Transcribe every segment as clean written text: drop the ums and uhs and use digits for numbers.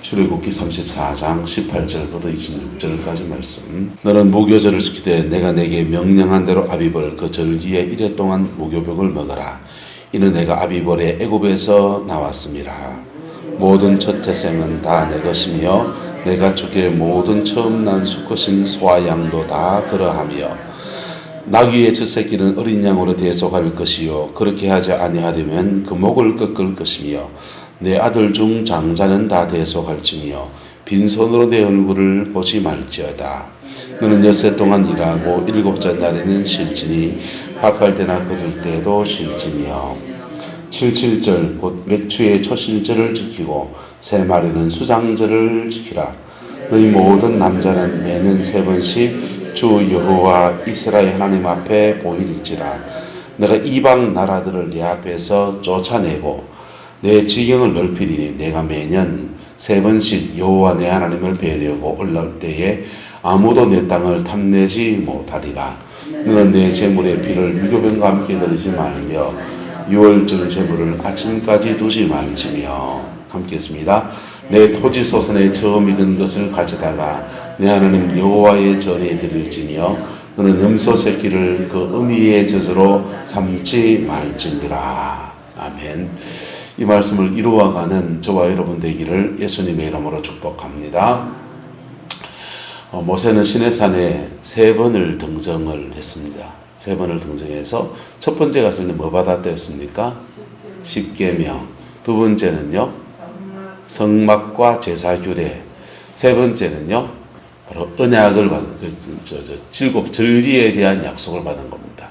출애굽기 34장 18절부터 26절까지 말씀. 너는 무교절을 지키되 내가 내게 명령한 대로 아비벌 그 절기에 이래 동안 무교병을 먹어라. 이는 내가 아비벌의 애굽에서 나왔음이라. 모든 첫 태생은 다 내 것이며 내가 주게 모든 처음 난 수컷인 소와 양도 다 그러하며 나귀의 첫 새끼는 어린 양으로 대속할 것이요 그렇게 하지 아니하려면 그 목을 꺾을 것이며 내 아들 중 장자는 다 대속할지며 빈손으로 내 얼굴을 보지 말지어다. 너는 엿새 동안 일하고 일곱째 날에는 쉴지니 박할 때나 거둘 때도 쉴지며 77절 곧 맥추의 초실절을 지키고 세 마리는 수장절을 지키라. 너희 모든 남자는 매년 3번씩 주 여호와 이스라엘 하나님 앞에 보일지라. 내가 이방 나라들을 내 앞에서 쫓아내고 내 지경을 넓히리니 내가 매년 3번씩 여호와 내 하나님을 뵈려고 올라올 때에 아무도 내 땅을 탐내지 못하리라. 너는 내 재물의 피를 유교병과 함께 들이지 말며 유월절 재물을 아침까지 두지 말지며. 함께 했습니다. 내 토지 소산에 처음 익은 것을 가져다가 내 하나님 여호와의 전에 드릴지며 너는 염소 새끼를 그 어미의 젖으로 삼지 말지니라. 아멘. 이 말씀을 이루어가는 저와 여러분 되기를 예수님의 이름으로 축복합니다. 모세는 시내산에 3번을 등정을 했습니다. 3번을 등정해서 첫 번째 갔을 때 뭐 받았댔습니까? 십계명. 두 번째는요, 성막과 제사규례. 세 번째는요, 바로 언약을 받은 7 절기에 대한 약속을 받은 겁니다.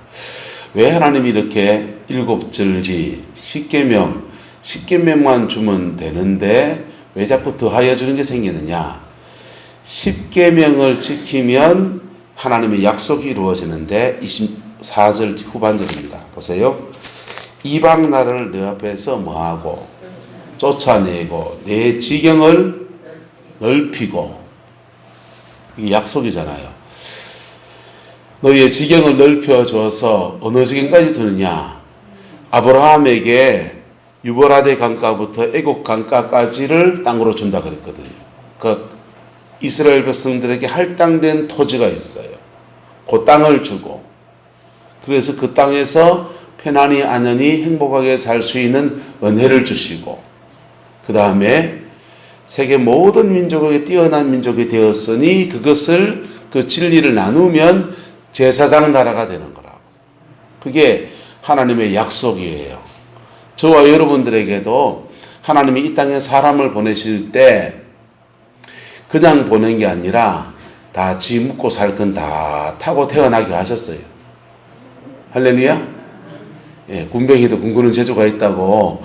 왜 하나님이 이렇게 7 절기, 십계명만 주면 되는데 왜 자꾸 더하여 주는 게 생기느냐? 십계명을 지키면 하나님의 약속이 이루어지는데 24절 후반절입니다. 보세요. 이방 나라를 내 앞에서 뭐하고 쫓아내고 내 지경을 넓히고. 이게 약속이잖아요. 너희의 지경을 넓혀줘서 어느 지경까지 두느냐? 아브라함에게 유보라데 강가부터 애국 강가까지를 땅으로 준다 그랬거든요. 그 이스라엘 백성들에게 할당된 토지가 있어요. 그 땅을 주고, 그래서 그 땅에서 편안히 안연히 행복하게 살 수 있는 은혜를 주시고, 그 다음에 세계 모든 민족에게 뛰어난 민족이 되었으니 그것을 그 진리를 나누면 제사장 나라가 되는 거라고. 그게 하나님의 약속이에요. 저와 여러분들에게도 하나님이 이 땅에 사람을 보내실 때 그냥 보낸 게 아니라 다 지 묵고 살 건 다 타고 태어나게 하셨어요. 할렐루야? 예, 군뱅이도 군꾸는 재주가 있다고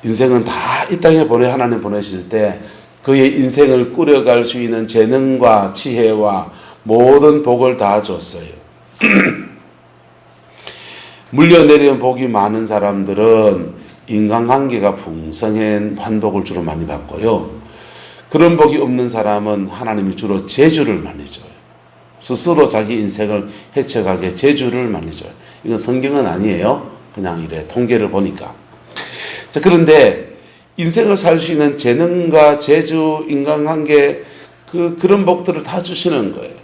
인생은 다 이 땅에 하나님 보내실 때 그의 인생을 꾸려갈 수 있는 재능과 지혜와 모든 복을 다 줬어요. 물려내린 복이 많은 사람들은 인간관계가 풍성한 환복을 주로 많이 받고요. 그런 복이 없는 사람은 하나님이 주로 재주를 많이 줘요. 스스로 자기 인생을 해쳐가게 재주를 많이 줘요. 이건 성경은 아니에요. 그냥 이래 통계를 보니까. 자, 그런데 인생을 살 수 있는 재능과 재주, 인간관계 그런 복들을 다 주시는 거예요.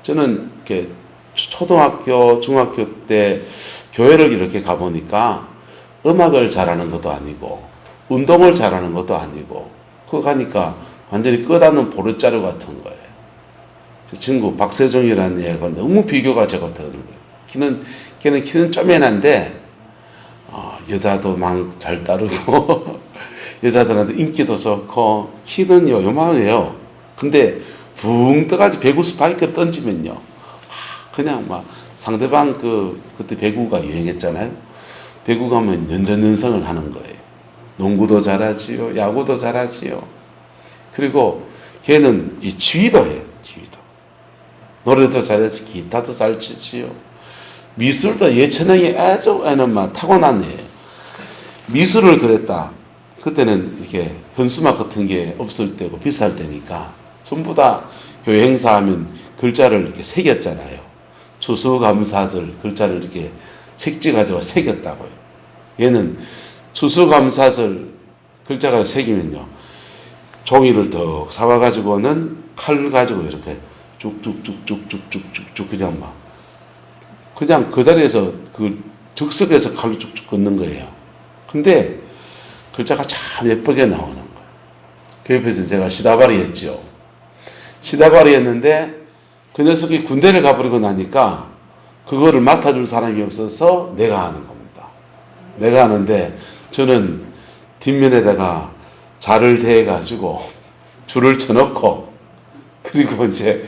저는 이렇게 초등학교, 중학교 때 교회를 이렇게 가보니까 음악을 잘하는 것도 아니고 운동을 잘하는 것도 아니고 그거 가니까 완전히 끝없는 보르자루 같은 거예요. 제 친구 박세종이라는 애가 너무 비교가 제가 되는 거예요. 걔는 키는 쪼매난데 여자도 막 잘 따르고 여자들한테 인기도 좋고 키는요 요만해요. 근데 붕 떠가지고 배구 스파이크를 던지면요 그냥 막 상대방 그때 배구가 유행했잖아요. 배구 가면 연전연승을 하는 거예요. 농구도 잘하지요, 야구도 잘하지요. 그리고 걔는 이 지휘도 해요. 지휘도. 노래도 잘해서 기타도 잘 치지요. 미술도 예체능이 아주 애는 막 타고난 애예요. 미술을 그랬다. 그때는 이렇게 현수막 같은 게 없을 때고 비쌀 때니까 전부 다 교회 행사하면 글자를 이렇게 새겼잖아요. 추수감사절 글자를 이렇게 색지가지고 새겼다고요. 얘는 추수감사절 글자가 새기면요 종이를 더 사와가지고는 칼 가지고 이렇게 쭉쭉쭉쭉쭉쭉쭉 그냥 막 그냥 그 자리에서 그 즉석에서 칼로 쭉쭉 긋는 거예요. 근데 글자가 참 예쁘게 나오는 거예요. 그 옆에서 제가 시다발이 했죠. 시다발이 했는데 그 녀석이 군대를 가버리고 나니까 그거를 맡아줄 사람이 없어서 내가 하는 겁니다. 내가 하는데 저는 뒷면에다가 자를 대가지고 줄을 쳐놓고 그리고 이제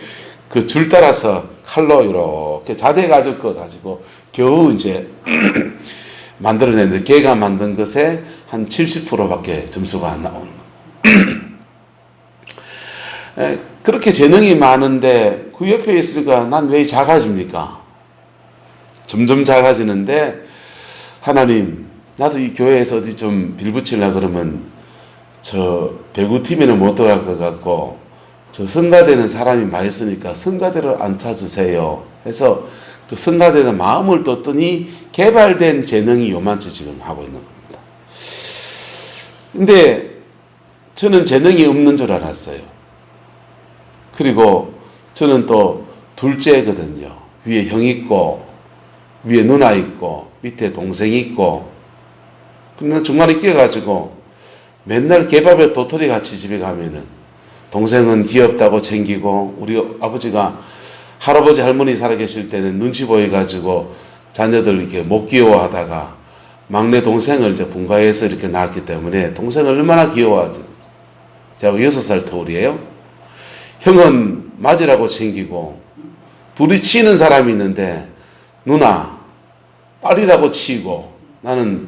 그 줄 따라서 칼로 이렇게 자대가지고 겨우 이제 만들어냈는데 걔가 만든 것에 한 70%밖에 점수가 안 나오는 거예요. 그렇게 재능이 많은데 그 옆에 있으니까 난 왜 작아집니까? 점점 작아지는데 하나님 나도 이 교회에서 어디 좀 빌붙이려고 그러면 저 배구팀에는 못 들어갈 것 같고 저 성가대는 사람이 많이 쓰니까 성가대를 앉혀주세요 해서 그 성가대는 마음을 떴더니 개발된 재능이 요만치 지금 하고 있는 겁니다. 근데 저는 재능이 없는 줄 알았어요. 그리고 저는 또 둘째거든요. 위에 형 있고 위에 누나 있고 밑에 동생 있고 근데 중간에 끼어가지고 맨날 개밥에 도토리 같이 집에 가면은 동생은 귀엽다고 챙기고 우리 아버지가 할아버지 할머니 살아계실 때는 눈치 보여가지고 자녀들 이렇게 못 귀여워하다가 막내 동생을 이제 분가해서 이렇게 낳았기 때문에 동생을 얼마나 귀여워하지. 제가 6살 터울이에요. 형은 맞으라고 챙기고 둘이 치는 사람이 있는데 누나 딸이라고 치고 나는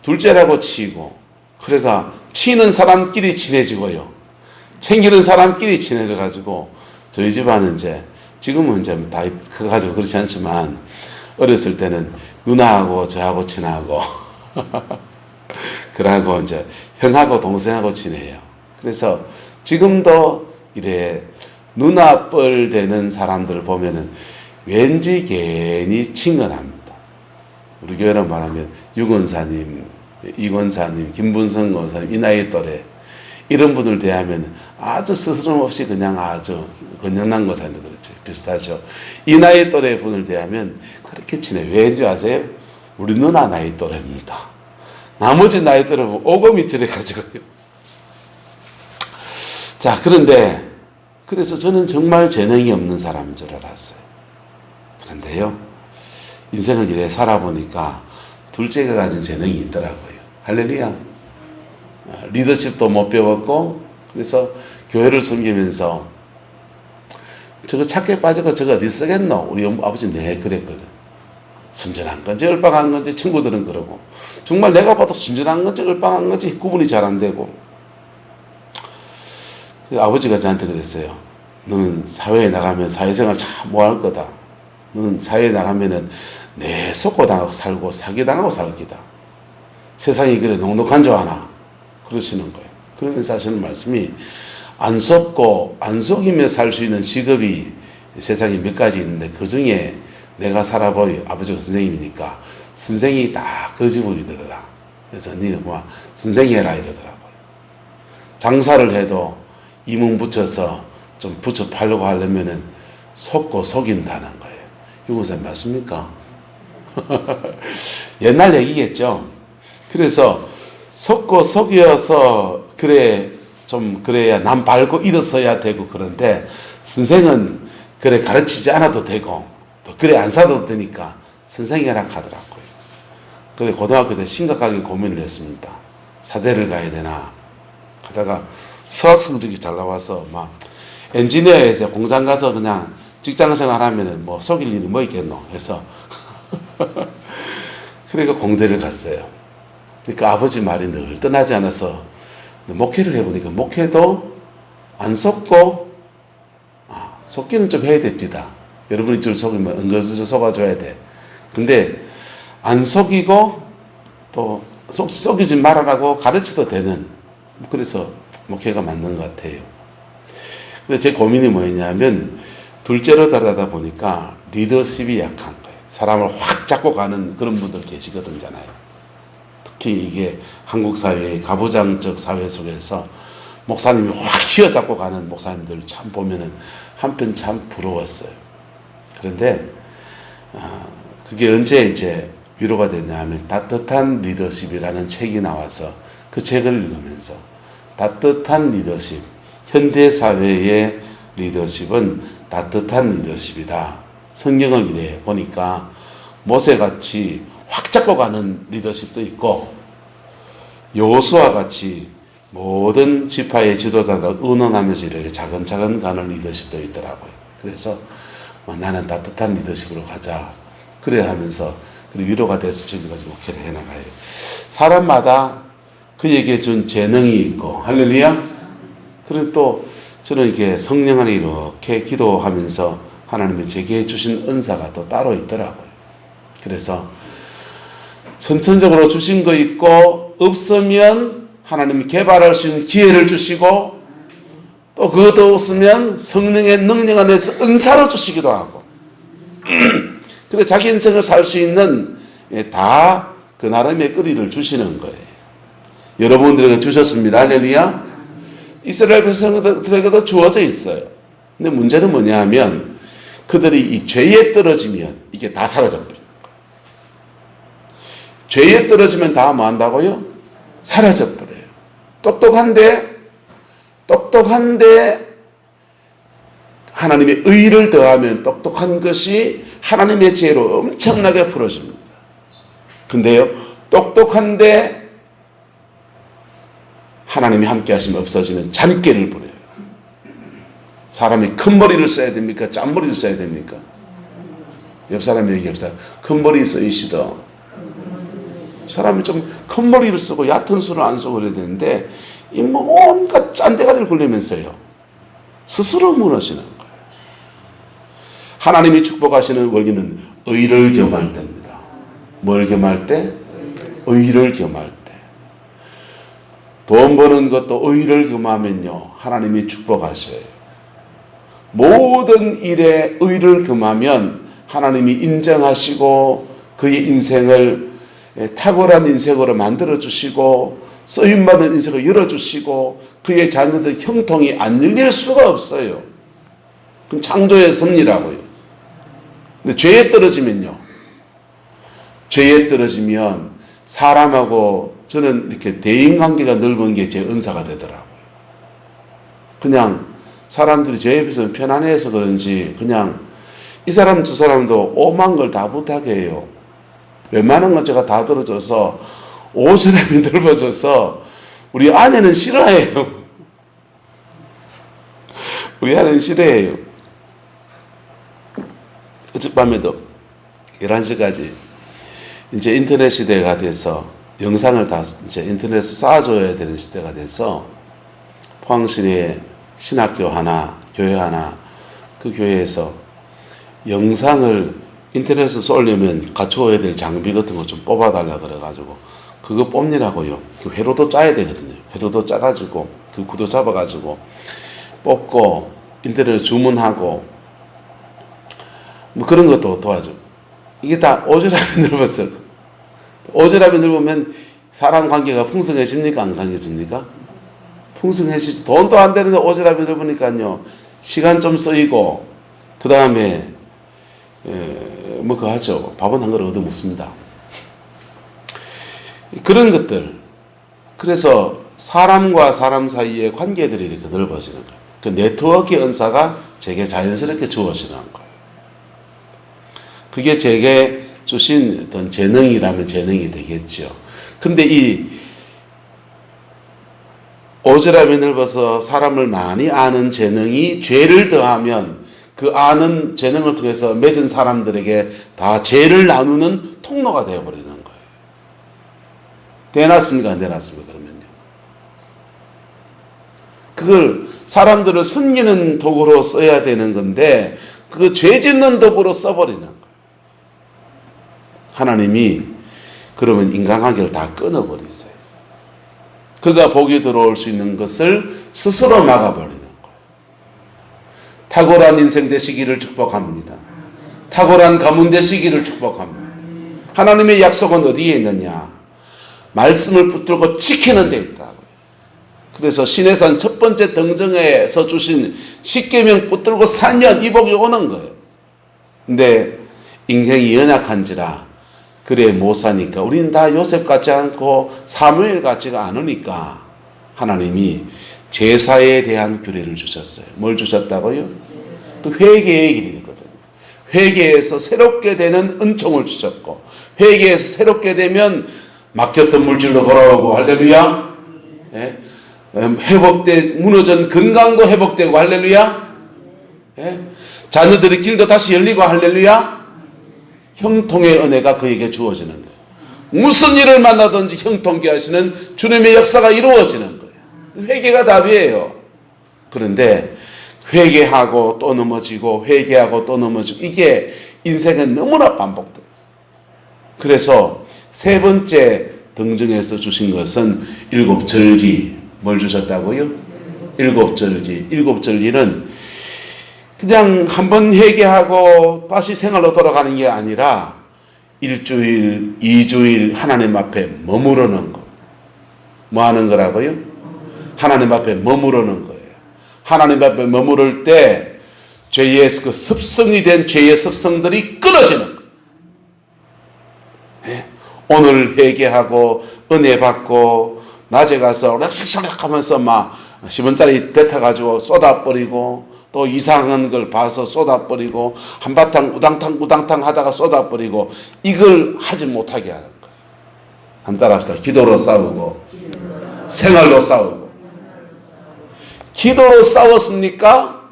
둘째라고 치고 그래가 치는 사람끼리 친해지고요. 챙기는 사람끼리 친해져가지고 저희 집안은 이제 지금은 이제 다 커가지고 그렇지 않지만 어렸을 때는 누나하고 저하고 친하고 그러고 이제 형하고 동생하고 친해요. 그래서 지금도 이래 누나뻘 되는 사람들을 보면은 왠지 괜히 친근합니다. 우리 교회로 말하면 유건사님, 이건사님, 김분성 권사님 이 나이 또래 이런 분을 대하면 아주 스스럼 없이 그냥 아주 건영난 권사님도 그렇죠. 비슷하죠. 이 나이 또래 분을 대하면 그렇게 친해. 왜인지 아세요? 우리 누나 나이 또래입니다. 나머지 나이 또래 보면 오금이 저래가지고요. 자, 그런데 그래서 저는 정말 재능이 없는 사람인 줄 알았어요. 그런데요, 인생을 이래 살아보니까 둘째가 가진 재능이 있더라고요. 할렐루야. 리더십도 못 배웠고, 그래서 교회를 섬기면서 저거 착해 빠지고 저거 어디 쓰겠노? 우리 아버지 네 그랬거든. 순전한 건지 얼빵한 건지 친구들은 그러고 정말 내가 봐도 순전한 건지 얼빵한 건지 구분이 잘 안 되고 아버지가 저한테 그랬어요. 너는 사회에 나가면 사회생활 참 뭐 할 거다. 너는 사회에 나가면은 내 속고당하고 살고 사기당하고 살 기다. 세상이 그래 녹록한 줄 아나. 그러시는 거예요. 그러면서 하시는 말씀이 안 속고 안 속이며 살 수 있는 직업이 세상에 몇 가지 있는데 그 중에 내가 살아보이 아버지가 선생님이니까 선생이 딱 그 직업이더라. 그래서 니는 뭐 선생이 해라 이러더라고요. 장사를 해도 이문 붙여서 좀 붙여 팔려고 하려면은 속고 속인다는 거예요. 유고사님 맞습니까? 옛날 얘기겠죠. 그래서 속고 속여서 그래 좀 그래야 남 밟고 일어서야 되고 그런데 선생은 그래 가르치지 않아도 되고 또 그래 안 사도 되니까 선생이라 하더라고요. 그래 고등학교 때 심각하게 고민을 했습니다. 사대를 가야 되나 하다가 수학 성적이 잘 나와서 막 엔지니어에서 공장 가서 그냥 직장 생활하면은 뭐 속일 일이 뭐 있겠노 해서 그러니까 공대를 갔어요. 그러니까 아버지 말이 늘 떠나지 않아서 목회를 해보니까 목회도 안 속고 속기는 좀 해야 됩니다. 여러분이 줄 속이면 은근슬쩍 속아줘야 돼. 근데 안 속이고 또 속이지 말아라고 가르쳐도 되는 그래서 목회가 맞는 것 같아요. 근데 제 고민이 뭐였냐면 둘째로 달아다 보니까 리더십이 약한 거예요. 사람을 확 잡고 가는 그런 분들 계시거든요. 특히 이게 한국 사회의 가부장적 사회 속에서 목사님이 확 휘어잡고 가는 목사님들 참 보면은 한편 참 부러웠어요. 그런데 그게 언제 이제 위로가 됐냐면 따뜻한 리더십이라는 책이 나와서 그 책을 읽으면서 따뜻한 리더십, 현대사회의 리더십은 따뜻한 리더십이다. 성경을 이래 보니까 모세같이 확 잡고 가는 리더십도 있고 여호수아 같이 모든 지파의 지도자들 의논하면서 이렇게 차근차근 가는 리더십도 있더라고요. 그래서 나는 따뜻한 리더십으로 가자. 그래 하면서 위로가 돼서 저기까지 목회를 해나가요. 사람마다 그에게 준 재능이 있고, 할렐루야. 그리고 또 저는 이렇게 성령 안에 이렇게 기도하면서 하나님이 제게 주신 은사가 또 따로 있더라고요. 그래서 선천적으로 주신 거 있고, 없으면 하나님이 개발할 수 있는 기회를 주시고, 또 그것도 없으면 성령의 능력 안에서 은사로 주시기도 하고, 그래서 자기 인생을 살 수 있는 다 그 나름의 거리를 주시는 거예요. 여러분들에게 주셨습니다. 할렐루야. 이스라엘 백성들에게도 주어져 있어요. 근데 문제는 뭐냐 하면 그들이 이 죄에 떨어지면 이게 다 사라져버려요. 죄에 떨어지면 다 뭐 한다고요? 사라져버려요. 똑똑한데 하나님의 의를 더하면 똑똑한 것이 하나님의 지혜로 엄청나게 풀어집니다. 근데요, 똑똑한데 하나님이 함께 하시면 없어지는 잔꾀를 부려요. 사람이 큰 머리를 써야 됩니까? 짠머리를 써야 됩니까? 옆 사람이 얘기합시다. 큰 머리 쓰이시더. 사람이 좀 큰 머리를 쓰고 얕은 수를 안 쓰고 그래야 되는데 이 온갖 짠대가리를 굴리면서요 스스로 무너지는 거예요. 하나님이 축복하시는 원리는 의를 겸할 때입니다. 뭘 겸할 때? 의를 겸할 때. 돈 버는 것도 의를 겸하면요 하나님이 축복하셔요. 모든 일에 의를 겸하면 하나님이 인정하시고 그의 인생을 탁월한 인생으로 만들어주시고 쓰임받은 인생을 열어주시고 그의 자녀들 형통이 안 열릴 수가 없어요. 그럼 창조의 섭리라고요. 근데 죄에 떨어지면 사람하고 저는 이렇게 대인관계가 넓은 게 제 은사가 되더라고요. 그냥 사람들이 제 옆에서 편안해서 그런지 그냥 이 사람 저 사람도 오만 걸 다 부탁해 해요. 웬만한 건 제가 다 들어줘서 오지랖이 넓어져서 우리 아내는 싫어해요. 우리 아내는 싫어해요. 어젯밤에도 11시까지 이제 인터넷 시대가 돼서 영상을 다 이제 인터넷에 쏴줘야 되는 시대가 돼서 포항시내에 신학교 하나, 교회 하나, 그 교회에서 영상을 인터넷에 쏠려면 갖추어야 될 장비 같은 거 좀 뽑아달라 그래가지고 그거 뽑느라고요. 그 회로도 짜야 되거든요. 회로도 짜가지고 그 구도 잡아가지고 뽑고 인터넷 주문하고 뭐 그런 것도 도와줘. 이게 다 오지랖이 넓었어요. 오지랖이 넓으면 사람 관계가 풍성해집니까? 안 풍성해집니까? 풍성해지죠. 돈도 안 되는데 오지랖이 넓으니까요. 시간 좀 쓰이고 그 다음에 뭐 그거 하죠. 밥은 한 그릇 얻어 먹습니다. 그런 것들. 그래서 사람과 사람 사이의 관계들이 이렇게 넓어지는 거예요. 그 네트워크의 은사가 제게 자연스럽게 주어지는 거예요. 그게 제게 주신 어떤 재능이라면 재능이 되겠죠. 근데 이 오지랖이 넓어서 사람을 많이 아는 재능이 죄를 더하면 그 아는 재능을 통해서 맺은 사람들에게 다 죄를 나누는 통로가 되어버리는 거예요. 되놨습니까? 안 되놨습니까? 그러면요. 그걸 사람들을 섬기는 도구로 써야 되는 건데 그 죄 짓는 도구로 써버리는 거예요. 하나님이 그러면 인간관계를 다 끊어버리세요. 그가 복이 들어올 수 있는 것을 스스로 막아버리는 거예요. 탁월한 인생 되시기를 축복합니다. 탁월한 가문 되시기를 축복합니다. 하나님의 약속은 어디에 있느냐? 말씀을 붙들고 지키는 데 있다고요. 그래서 시내산 첫 번째 등정에서 주신 십계명 붙들고 살면 이 복이 오는 거예요. 근데 인생이 연약한지라 그래 못 사니까 우리는 다 요셉 같지 않고 사무엘 같지가 않으니까 하나님이 제사에 대한 규례를 주셨어요. 뭘 주셨다고요? 또 회개의 길이거든요. 회개해서 새롭게 되는 은총을 주셨고 회개해서 새롭게 되면 막혔던 물질로 돌아오고 할렐루야. 예? 무너진 건강도 회복되고 할렐루야. 예? 자녀들의 길도 다시 열리고 할렐루야. 형통의 은혜가 그에게 주어지는 거예요. 무슨 일을 만나든지 형통케 하시는 주님의 역사가 이루어지는 거예요. 회개가 답이에요. 그런데 회개하고 또 넘어지고 회개하고 또 넘어지고 이게 인생은 너무나 반복돼요. 그래서 세 번째 등정에서 주신 것은 일곱 절기. 뭘 주셨다고요? 일곱 절기. 일곱 절기는 그냥 한번 회개하고 다시 생활로 돌아가는 게 아니라 일주일, 이주일 하나님 앞에 머무르는 것. 뭐 하는 거라고요? 하나님 앞에 머무르는 거예요. 하나님 앞에 머무를 때 죄의 그 습성이 된 죄의 습성들이 끊어지는 거예요. 네? 오늘 회개하고 은혜 받고 낮에 가서 렉렉렉 하면서 막 10원짜리 뱉어가지고 쏟아버리고 또 이상한 걸 봐서 쏟아버리고 한바탕 우당탕 하다가 쏟아버리고 이걸 하지 못하게 하는 거예요. 한번 따라합시다. 기도로 싸우고 생활로 싸우고. 기도로 싸웠습니까?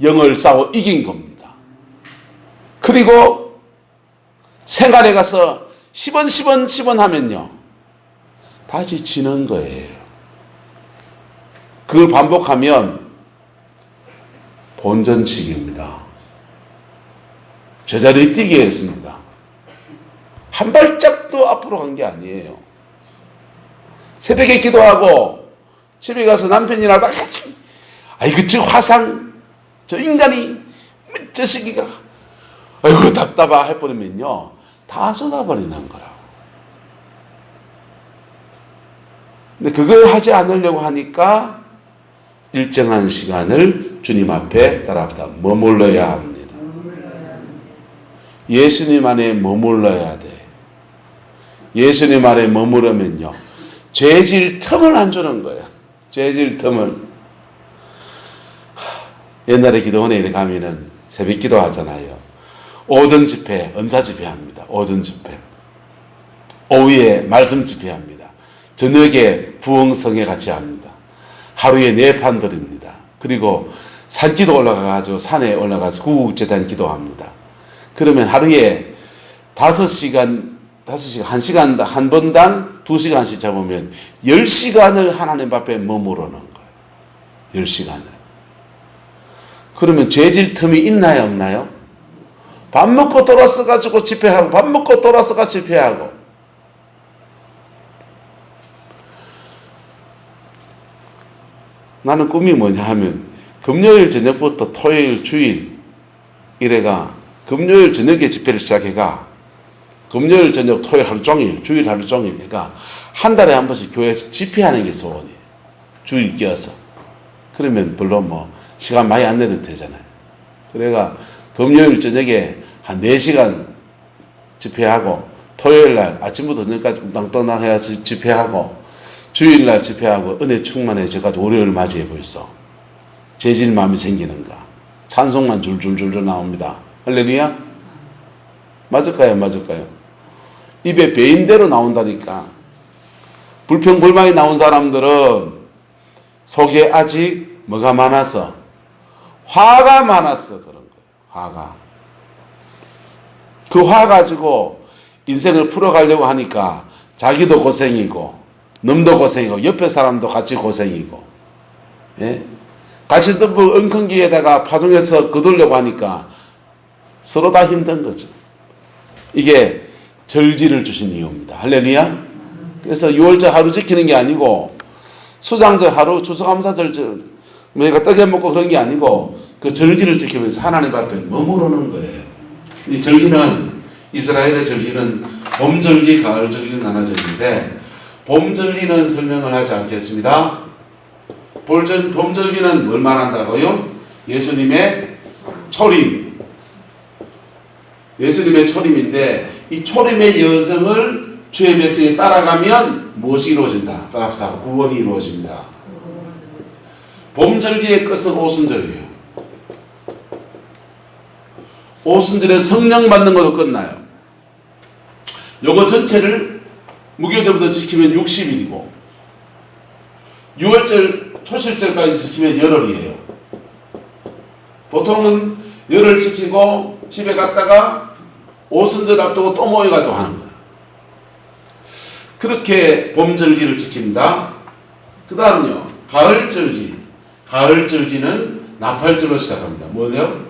영을 싸워 이긴 겁니다. 그리고 생활에 가서 10원 하면요 다시 지는 거예요. 그걸 반복하면 본전치기입니다. 제자리에 뛰게 했습니다. 한 발짝도 앞으로 간 게 아니에요. 새벽에 기도하고 집에 가서 남편이나 아이고 저 화상 저 인간이 저 시기가 아이고 답답하 해버리면요 다 쏟아버리는 거라고. 근데 그걸 하지 않으려고 하니까 일정한 시간을 주님 앞에 따라합시다. 머물러야 합니다. 예수님 안에 머물러야 돼. 예수님 안에 머무르면요 죄질 틈을 안 주는 거예요. 죄질 틈을. 옛날에 기도원에 가면은 새벽 기도 하잖아요. 오전 집회, 은사 집회 합니다. 오전 집회. 오후에 말씀 집회 합니다. 저녁에 부흥성회 같이 합니다. 하루에 4판 드립니다. 그리고 산기도 올라가가지고 산에 올라가서 구국재단 기도합니다. 그러면 하루에 5시간, 1시간 한 번당 2시간씩 잡으면 10시간을 하나님 앞에 머무르는 거예요. 10시간을. 그러면 죄질 틈이 있나요, 없나요? 밥 먹고 돌아서가지고 집회하고, 밥 먹고 돌아서가 집회하고. 나는 꿈이 뭐냐 하면, 금요일 저녁부터 토요일, 주일, 이래가, 금요일 저녁에 집회를 시작해가, 금요일 저녁, 토요일 하루 종일, 주일 하루 종일, 그러니까, 한 달에 한 번씩 교회에서 집회하는 게 소원이에요. 주일 끼어서. 그러면 별로 시간 많이 안 내도 되잖아요. 그래가, 금요일 저녁에 한 4시간 집회하고 토요일 날 아침부터 저녁까지 뚱땅뚱땅 해서 집회하고 주일 날 집회하고 은혜 충만해져가지고 월요일 맞이해 벌써 재질 마음이 생기는가. 찬송만 줄줄줄줄 나옵니다. 할렐루야. 맞을까요? 맞을까요? 입에 배인대로 나온다니까. 불평불만이 나온 사람들은 속에 아직 뭐가 많아서 화가 많았어 그런 거예요. 화가. 그 화 가지고 인생을 풀어가려고 하니까 자기도 고생이고 놈도 고생이고 옆에 사람도 같이 고생이고 예? 같이 덤불 엉컹기에다가 파종해서 거두려고 하니까 서로 다 힘든 거죠. 이게 절기를 주신 이유입니다. 할렐루야. 그래서 6월절 하루 지키는 게 아니고 수장절 하루 추수감사절 뭐가 떡에 먹고 그런 게 아니고 그 절기를 지키면서 하나님 앞에 머무르는 거예요. 이 절기는 이스라엘의 절기는 봄절기, 가을절기 나눠져 있는데 봄절기는 설명을 하지 않겠습니다. 범절기는 뭘 말한다고요? 예수님의 초림. 예수님의 초림인데 이 초림의 여정을 주의 백성이 따라가면 무엇이 이루어진다? 따라합시다. 구원이 이루어집니다. 봄절기의 끝은 오순절이에요. 오순절에 성령 받는 것도 끝나요. 요거 전체를 무교절부터 지키면 60일이고 6월절 초실절까지 지키면 열흘이에요. 보통은 열흘 지키고 집에 갔다가 오순절 앞두고 또 모여가지고 하는 거예요. 그렇게 봄절기를 지킵니다. 그 다음요, 가을절기. 가을절기는 나팔절로 시작합니다. 뭐요?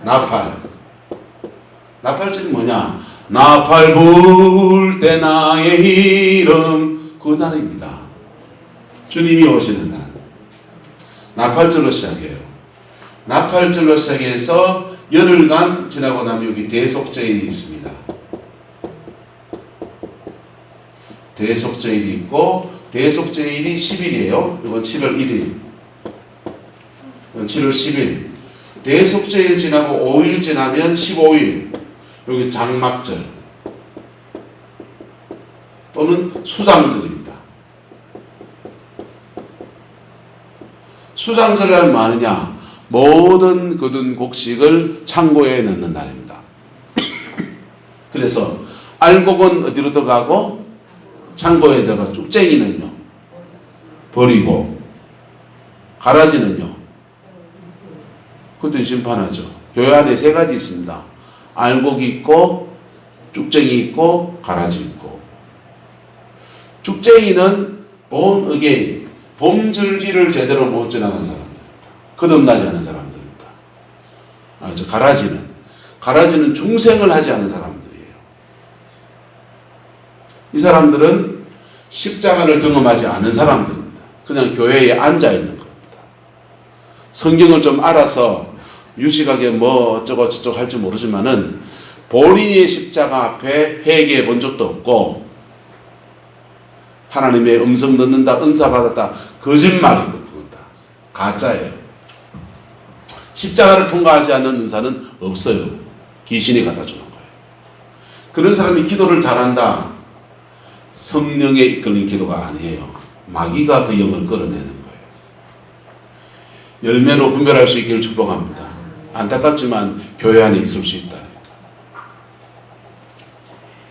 나팔. 나팔절이 뭐냐? 나팔 불 때 나의 이름. 그 날입니다. 주님이 오시는 날. 나팔절로 시작해요. 나팔절로 시작해서 열흘간 지나고 나면 여기 대속제일이 있습니다. 대속제일이 있고 대속제일이 10일이에요. 이건 7월 1일. 이건 7월 10일. 대속제일 지나고 5일 지나면 15일. 여기 장막절 또는 수장절입니다. 수장절이란 뭐 하느냐? 모든 거둔 곡식을 창고에 넣는 날입니다. 그래서 알곡은 어디로 들어가고 창고에 들어가. 쭉쟁이는요 버리고 가라지는요 그것도 심판하죠. 교회 안에 세 가지 있습니다. 알곡이 있고 쭉쟁이 있고 가라지 있고. 쭉쟁이는 본 어게인 봄절기를 제대로 못 지나간 사람들, 거듭나지 않은 사람들입니다. 가라지는 중생을 하지 않은 사람들이에요. 이 사람들은 십자가를 경험하지 않은 사람들입니다. 그냥 교회에 앉아 있는 겁니다. 성경을 좀 알아서 유식하게 뭐 어쩌고 저쩌고 할지 모르지만은 본인의 십자가 앞에 회개해 본 적도 없고 하나님의 음성 듣는다, 은사 받았다, 거짓말이고 그건 다 가짜예요. 십자가를 통과하지 않는 은사는 없어요. 귀신이 갖다 주는 거예요. 그런 사람이 기도를 잘한다. 성령에 이끌린 기도가 아니에요. 마귀가 그 영을 끌어내는 거예요. 열매로 분별할 수 있기를 축복합니다. 안타깝지만 교회 안에 있을 수 있다니까.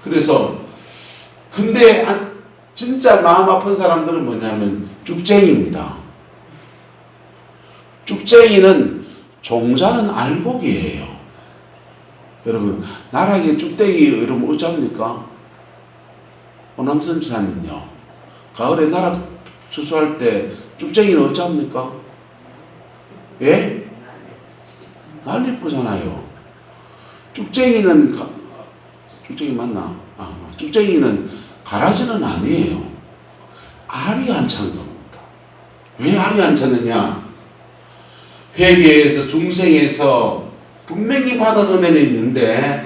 그래서 근데 진짜 마음 아픈 사람들은 뭐냐면 쭉쟁이입니다. 쭉쟁이는 종자는 알곡이에요. 여러분 나락에 쭉쟁이 여러분 어쩝니까? 오남선 지사님요 가을에 나락 추수할 때 쭉쟁이는 어쩝니까? 예? 난리 뿌잖아요. 쭉쟁이는 쭉쟁이 맞나? 쭉쟁이는 가라지는 아니에요. 알이 안 찬 겁니다. 왜 알이 안 찼느냐? 회개에서 중생에서 분명히 받은 은혜는 있는데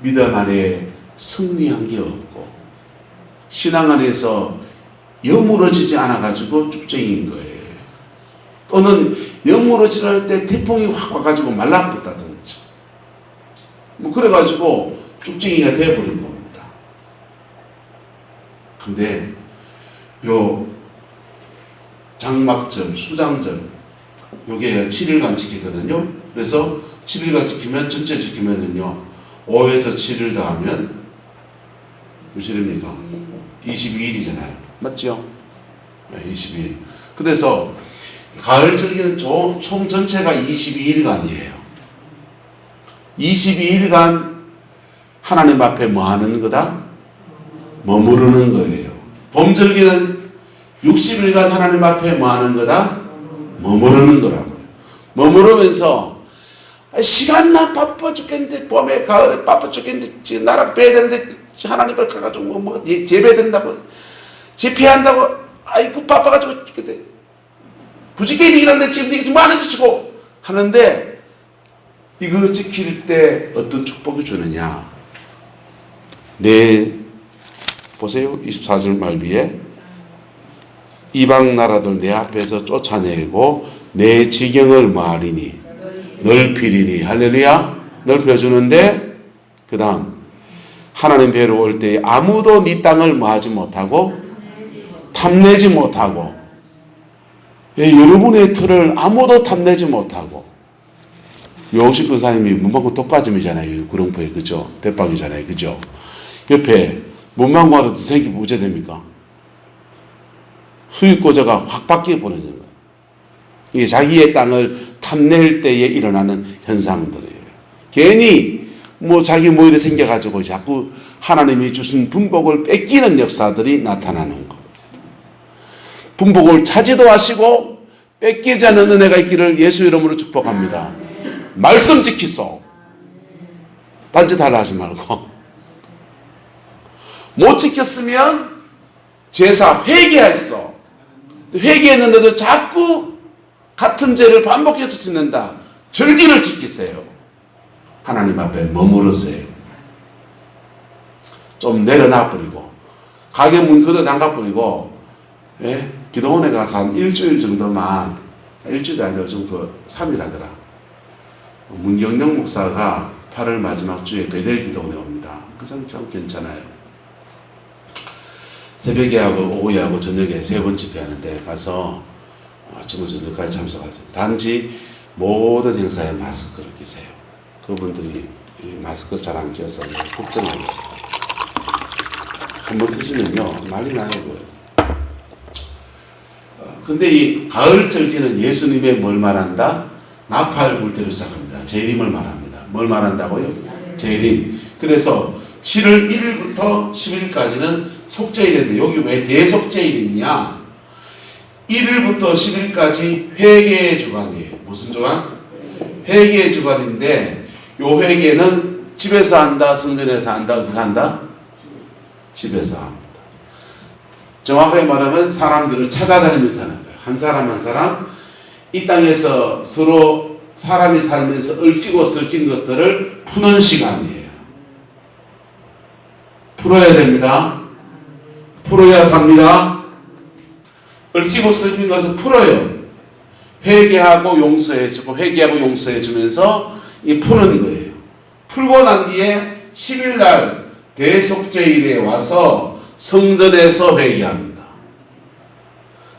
믿음 안에 승리한 게 없고 신앙 안에서 여물어지지 않아가지고 쭉쟁이인 거예요. 또는 여물어지할 때 태풍이 확 와가지고 말라붙다든지 뭐 그래가지고 쭉쟁이가 되어버린 겁니다. 근데 요 장막절, 수장절 요게 7일간 지키거든요. 그래서 7일간 지키면 전체 지키면은요 5에서 7일 더하면 몇일입니까? 22일이잖아요. 맞죠? 네, 22일. 그래서 가을절기는 총 전체가 22일간이에요. 22일간 하나님 앞에 뭐 하는 거다? 머무르는 거예요. 봄절기는 60일간 하나님 앞에 뭐 하는 거다? 머무르는 거라고요. 머무르면서 시간 나 바빠 죽겠는데 봄에 가을에 바빠 죽겠는데 지금 나라 빼야 되는데 하나님 앞에 가가지고 뭐 재배된다고 집회한다고 아이고 바빠가지고 죽겠대. 부지게임 일하는데 지금 이게 뭐 하는지 치고 하는데 이거 지킬 때 어떤 축복이 주느냐? 네, 보세요. 24절 말비에 이방 나라들 내 앞에서 쫓아내고 내 지경을 마리니 넓히리니. 할렐루야. 넓혀주는데 그 다음 하나님 뵈러 올 때 아무도 네 땅을 뭐하지 못하고 탐내지 못하고, 여러분의 틀을 아무도 탐내지 못하고. 요식 근사님이 문방구 똑가짐이잖아요. 구렁포에. 그죠? 대빵이잖아요. 그죠? 옆에 문방구하러 생기 부재 됩니까? 수익고저가 확 바뀌어 버리는 거예요. 이게 자기의 땅을 탐낼 때에 일어나는 현상들이에요. 괜히 자기 모일에 생겨가지고 자꾸 하나님이 주신 분복을 뺏기는 역사들이 나타나는 거. 분복을 차지도 하시고 뺏기지 않는 은혜가 있기를 예수 이름으로 축복합니다. 말씀 지키소. 딴짓 하려 하지 말고. 못 지켰으면 제사 회개했어. 회개했는데도 자꾸 같은 죄를 반복해서 짓는다. 절기를 지키세요. 하나님 앞에 머무르세요. 좀 내려놔버리고 가게 문 걷어 잠가버리고, 기도원에 가서 한 일주일 정도만, 일주일이 아니라 좀 3일 하더라. 문경영 목사가 8월 마지막 주에 베델 기도원에 옵니다. 그 참 괜찮아요. 새벽에 하고 오후에 하고 저녁에 3번 집회하는데 가서 아침부터 저녁까지 참석하세요. 단지 모든 행사에 마스크를 끼세요. 그분들이 마스크 잘 안 껴서 걱정하고 있어요. 한번 드시면요 난리 나요. 근데 이 가을 절기는 예수님의 뭘 말한다? 나팔 불 때를 시작합니다. 재림을 말합니다. 뭘 말한다고요? 재림. 그래서 7월 1일부터 10일까지는 속죄일인데, 여기 왜 대속죄일이냐? 1일부터 10일까지 회개의 주간이에요. 무슨 주간? 회개의 주간인데, 요 회개는 집에서 한다, 성전에서 한다, 어디서 한다? 집에서 합니다. 정확하게 말하면 사람들을 찾아다니면서 하는 거예요. 한 사람 한 사람, 이 땅에서 서로 사람이 살면서 얽히고 설킨 것들을 푸는 시간이에요. 풀어야 됩니다. 풀어야 삽니다. 얽히고 설킨 것을 풀어요. 회개하고 용서해주고 회개하고 용서해주면서 이 푸는 거예요. 풀고 난 뒤에 10일날 대속죄일에 와서 성전에서 회개합니다.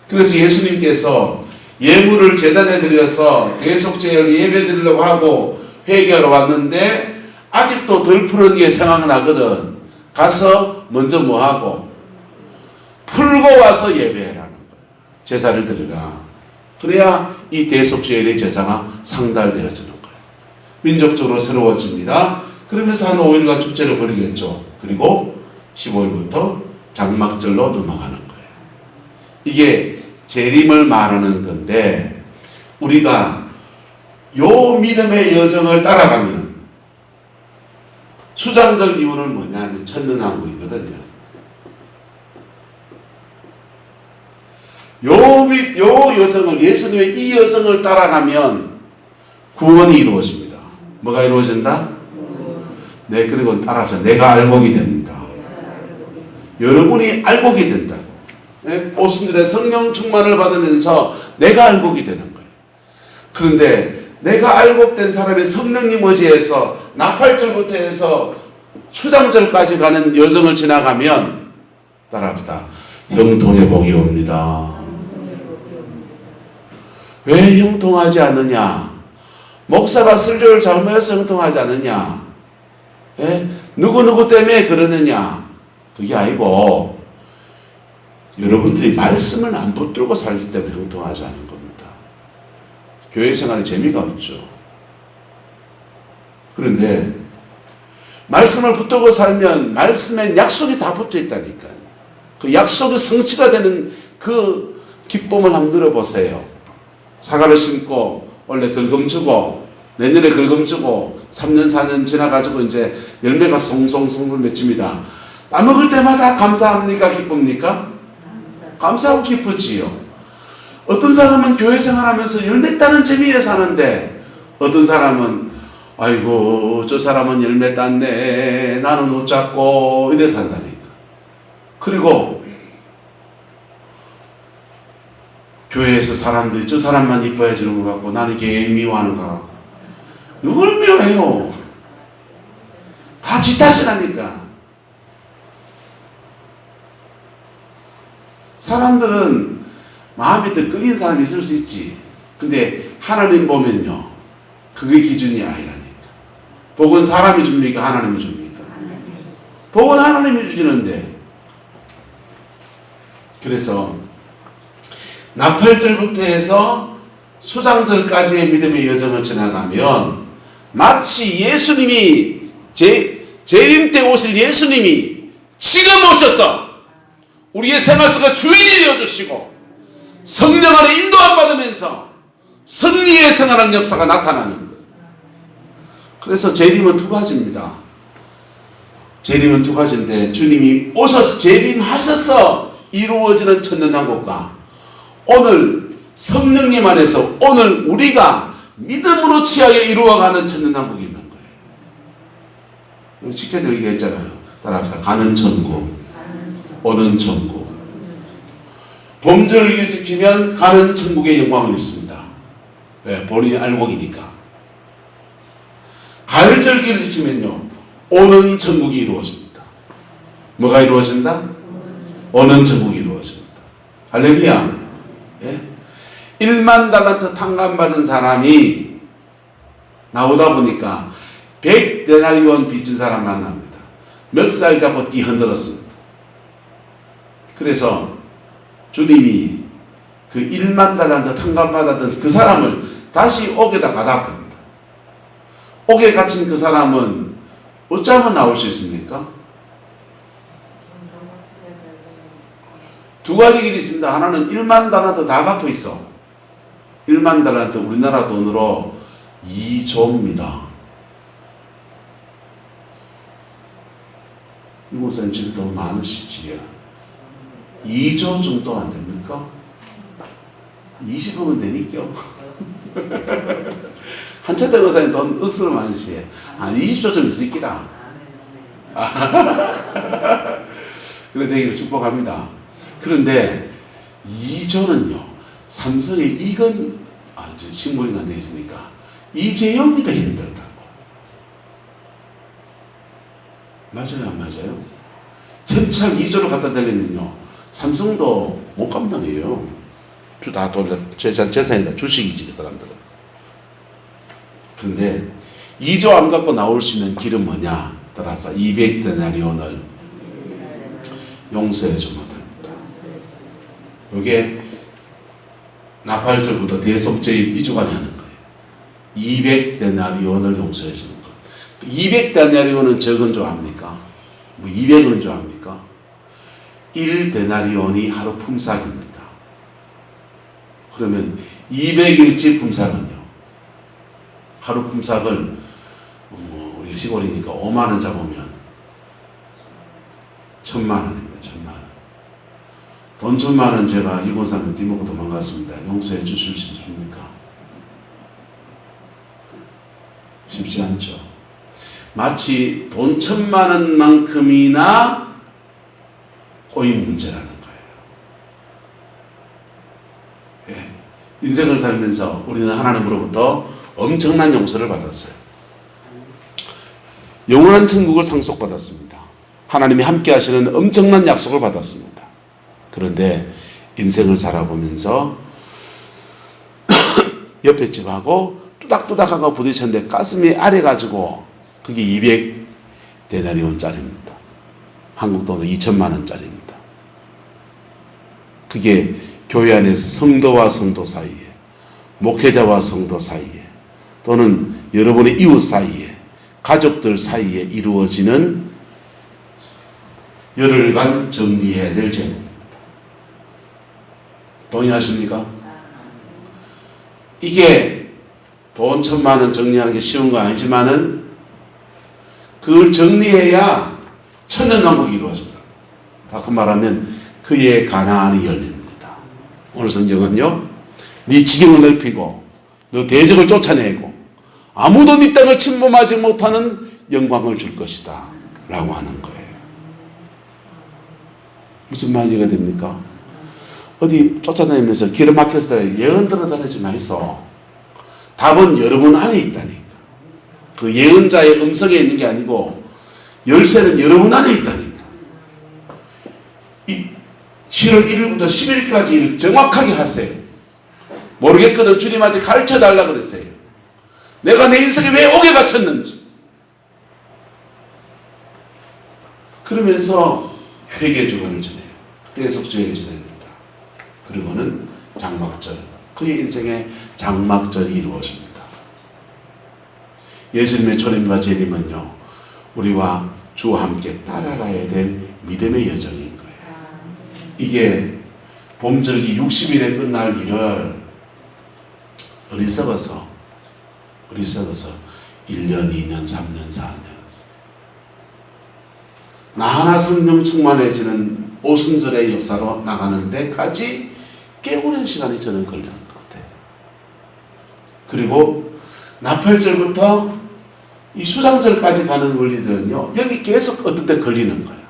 그래서 예수님께서 예물을 제단에 드려서 대속죄를 예배 드리려고 하고 회개하러 왔는데 아직도 덜 푸는 게 생각나거든. 가서 먼저 뭐하고? 풀고 와서 예배하라는 거예요. 제사를 드리라. 그래야 이 대속죄의 제사가 상달되어지는 거예요. 민족적으로 새로워집니다. 그러면서 한 5일간 축제를 벌이겠죠. 그리고 15일부터 장막절로 넘어가는 거예요. 이게 재림을 말하는 건데, 우리가 요 믿음의 여정을 따라가면 수장절 이유는 뭐냐면 천년왕국이거든요. 요 여정을, 예수님의 이 여정을 따라가면 구원이 이루어집니다. 뭐가 이루어진다? 네, 그리고 따라서 내가 알곡이 됩니다. 여러분이 알곡이 된다고. 오순절에 성령 충만을 받으면서 내가 알곡이 되는 거예요. 그런데 내가 알곡된 사람이 성령님 의지해서 나팔절부터 해서 추장절까지 가는 여정을 지나가면, 따라합시다. 형통의 복이 옵니다. 왜 형통하지 않느냐? 목사가 설교를 잘못해서 형통하지 않느냐? 누구누구 때문에 그러느냐? 그게 아니고 여러분들이 말씀을 안 붙들고 살기 때문에 형통하지 않은 겁니다. 교회 생활에 재미가 없죠. 그런데 말씀을 붙들고 살면 말씀에 약속이 다 붙어 있다니까요. 그 약속이 성취가 되는 그 기쁨을 한번 누려보세요. 사과를 심고 원래 긁음 주고 내년에 긁음 주고 3년 4년 지나가지고 이제 열매가 송송송 맺힙니다. 따먹을 때마다 감사합니까? 기쁩니까? 감사하고 기쁘지요. 어떤 사람은 교회 생활하면서 열매 따는 재미에 사는데, 어떤 사람은 아이고 저 사람은 열매 땄네, 나는 못 잡고 이래 산다니까. 그리고 교회에서 사람들이 저 사람만 이뻐해 주는 것 같고 나는 걔 미워하는 것 같고. 누굴 미워해요? 다 지 탓이라니까. 사람들은 마음이 더 끌리는 사람이 있을 수 있지. 근데 하나님 보면요, 그게 기준이 아니라니까. 복은 사람이 줍니까? 하나님이 줍니까? 복은 하나님이 주시는데. 그래서 나팔절부터 해서 수장절까지의 믿음의 여정을 지나가면 마치 예수님이 재림 때 오실 예수님이 지금 오셔서 우리의 생활 속에 주인이 되어주시고 성령 안에 인도함 받으면서 승리의 생활하는 역사가 나타나는 거예요. 그래서 재림은 두 가지입니다. 재림은 두 가지인데 주님이 오셔서 재림하셔서 이루어지는 천년왕국과 오늘 성령님 안에서 오늘 우리가 믿음으로 취하여 이루어가는 천년왕국이 있는 거예요. 지켜져 얘기했잖아요. 따라합시다. 가는 천국, 오는 천국. 범절을 지키면 가는 천국의 영광을 입습니다. 왜? 본인이 알곡이니까. 가을절기를 지키면요, 오는 천국이 이루어집니다. 뭐가 이루어진다? 오는 천국이 이루어집니다. 할렐루야. 예? 1만 달란트 탕감받은 사람이 나오다 보니까 100데나리온 빚진 사람 만납니다. 멱살 잡고 뒤흔들었습니다. 그래서 주님이 그 1만 달란트 탕감받았던 그 사람을 다시 옥에다 가다 봅니다. 옥에 갇힌 그 사람은 어쩌면 나올 수 있습니까? 두 가지 길이 있습니다. 하나는 1만 달란트 다 갚고 있어. 1만 달란트 우리나라 돈으로 2조입니다. 이 목사님 집에 돈 많으시지요? 2조 정도 안 됩니까? 20억은 되니까. 한차대 의사님 돈 억수로 많으시요. 한 20조 좀 있을기라. 그래 되기를 축복합니다. 그런데 2조는요, 삼성의 이건, 이제 신고리가 안 되어 있으니까, 이재용이 더 힘들다고. 맞아요, 안 맞아요? 현찰 2조를 갖다 대려면요, 삼성도 못 감당해요. 다 돌려, 재산이다. 주식이지, 그 사람들은. 그런데 2조 안 갖고 나올 수 있는 길은 뭐냐? 따라서 200데나리온을 용서해 주면 됩니다. 이게 나팔절부터 대속죄일 2주간에 하는 거예요. 200데나리온을 용서해 주는 것. 200데나리온은 적은 줄 압니까? 뭐 200은 줄 압니까? 1데나리온이 하루 품삯입니다. 그러면 200일치 품삯은요, 하루 품삯을 우리가 시골이니까 5만 원 잡으면 1,000만 원입니다. 1,000만 원. 돈 1,000만 원 제가 일본 사람 뒤먹고 도망갔습니다. 용서해 주실 수 있습니까? 쉽지 않죠. 마치 돈 1,000만 원만큼이나 꼬인 문제라는 거예요. 예. 인생을 살면서 우리는 하나님으로부터 엄청난 용서를 받았어요. 영원한 천국을 상속받았습니다. 하나님이 함께 하시는 엄청난 약속을 받았습니다. 그런데 인생을 살아보면서 옆에 집하고 뚜닥뚜닥하고 부딪혔는데 가슴이 아래가지고 그게 200데나리온짜리입니다. 한국 돈으로 2,000만 원짜리입니다. 그게 교회 안에 성도와 성도 사이에, 목회자와 성도 사이에, 또는 여러분의 이웃 사이에, 가족들 사이에 이루어지는 열흘간 정리해야 될 제목입니다. 동의하십니까? 이게 돈 1,000만 원 정리하는 게 쉬운 거 아니지만은 그걸 정리해야 천년왕국이 이루어진다. 바꿔 말하면 그의 가나안이 열립니다. 오늘 성경은요, 네 지경을 넓히고 너 대적을 쫓아내고 아무도 네 땅을 침범하지 못하는 영광을 줄 것이다 라고 하는 거예요. 무슨 말이가 됩니까? 어디 쫓아다니면서 길을 막혔어요. 예언들어 다니지 마이소. 답은 여러분 안에 있다니까. 그 예언자의 음성에 있는 게 아니고 열쇠는 여러분 안에 있다니까. 이 7월 1일부터 10일까지 정확하게 하세요. 모르겠거든 주님한테 가르쳐달라 그랬어요. 내가 내 인생에 왜 옥에 갇혔는지. 그러면서 회개 주간을 지내요. 계속 주일 지냅니다. 그리고는 장막절, 그의 인생에 장막절이 이루어집니다. 예수님의 초림과 재림은요, 우리와 주와 함께 따라가야 될 믿음의 여정인 거예요. 이게 봄절기 60일에 끝날 일을 어리석어서 1년, 2년, 3년, 4년 나 하나 성령 충만해지는 오순절의 역사로 나가는 데까지 꽤 오랜 시간이 저는 걸리는 것 같아요. 그리고 나팔절부터 이 수장절까지 가는 원리들은요, 여기 계속 어떤 때 걸리는 거예요.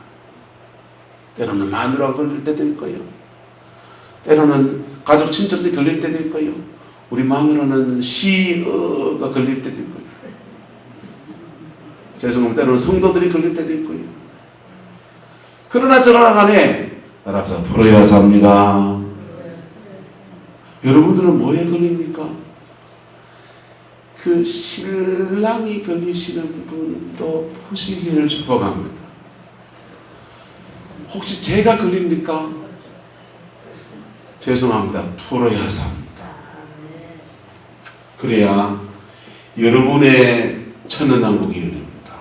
때로는 마누라가 걸릴 때도 있고요. 때로는 가족 친척들이 걸릴 때도 있고요. 우리 마누라는 시가 걸릴 때도 있고요. 죄송합니다. 때로는 성도들이 걸릴 때도 있고요. 그러나 저러나 간에 나라에서 풀어야 삽니다. 여러분들은 뭐에 걸립니까? 그 신랑이 걸리시는 분도 보시기를 축복합니다. 혹시 제가 걸립니까? 죄송합니다. 풀어야 삽니다. 그래야 여러분의 천연왕국이 열립니다.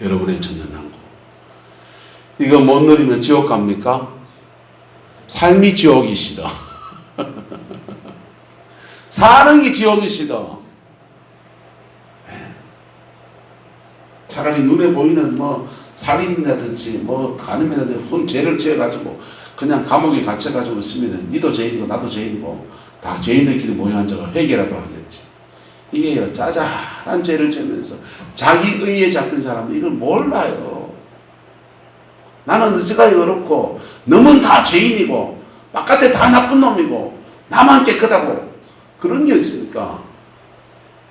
여러분의 천연왕국. 이거 못 누리면 지옥 갑니까? 삶이 지옥이시다. 사는 게 지옥이시다. 차라리 눈에 보이는 뭐 살인이라든지 뭐 간음이라든지 죄를 지어가지고 그냥 감옥에 갇혀가지고 있으면 니도 죄인이고 나도 죄인이고 다 죄인들끼리 모여 앉아서 회개라도 하겠지. 이게 짜잘한 죄를 지으면서 자기 의에 잡힌 사람은 이걸 몰라요. 나는 어찌까지 어렵고 너는 다 죄인이고 바깥에 다 나쁜 놈이고 나만 깨끗하고 그런 게 있으니까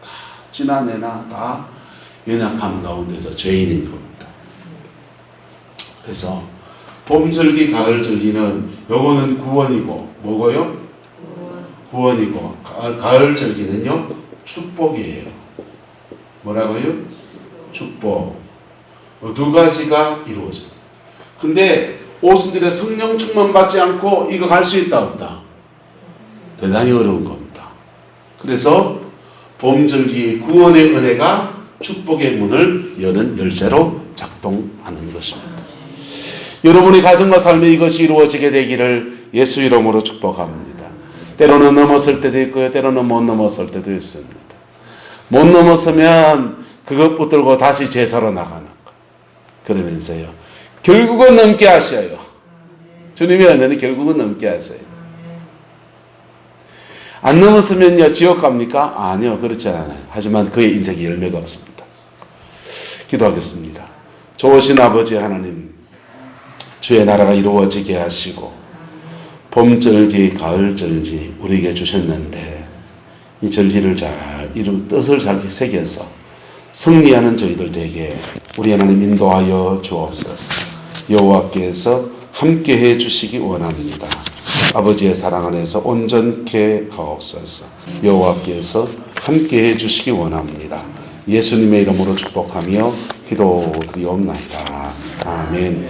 다 지난해나 다 연약함 가운데서 죄인인 겁니다. 그래서 봄절기, 가을절기는 요거는 구원이고 뭐고요? 구원이고 가을절기는요 축복이에요. 뭐라고요? 축복. 두 가지가 이루어져요. 근데 오순절에 성령 충만 받지 않고 이거 갈 수 있다 없다? 대단히 어려운 겁니다. 그래서 봄절기 구원의 은혜가 축복의 문을 여는 열쇠로 작동하는 것입니다. 여러분의 가정과 삶에 이것이 이루어지게 되기를 예수 이름으로 축복합니다. 때로는 넘었을 때도 있고요. 때로는 못 넘었을 때도 있습니다. 못 넘었으면 그것 붙들고 다시 제사로 나가는 것. 그러면서요. 결국은 넘게 하셔요. 주님의 은혜는 결국은 넘게 하셔요. 안 넘었으면요 지옥 갑니까? 아니요, 그렇지 않아요. 하지만 그의 인생에 열매가 없습니다. 기도하겠습니다. 좋으신 아버지 하나님, 주의 나라가 이루어지게 하시고 봄절기, 가을절기 우리에게 주셨는데 이 절기를 잘 뜻을 잘 새겨서 승리하는 저희들 되게 우리 하나님 인도하여 주옵소서. 여호와께서 함께해 주시기 원합니다. 아버지의 사랑 안에서 온전케 하옵소서. 여호와께서 함께해 주시기 원합니다. 예수님의 이름으로 축복하며 기도드리옵나이다. 아멘.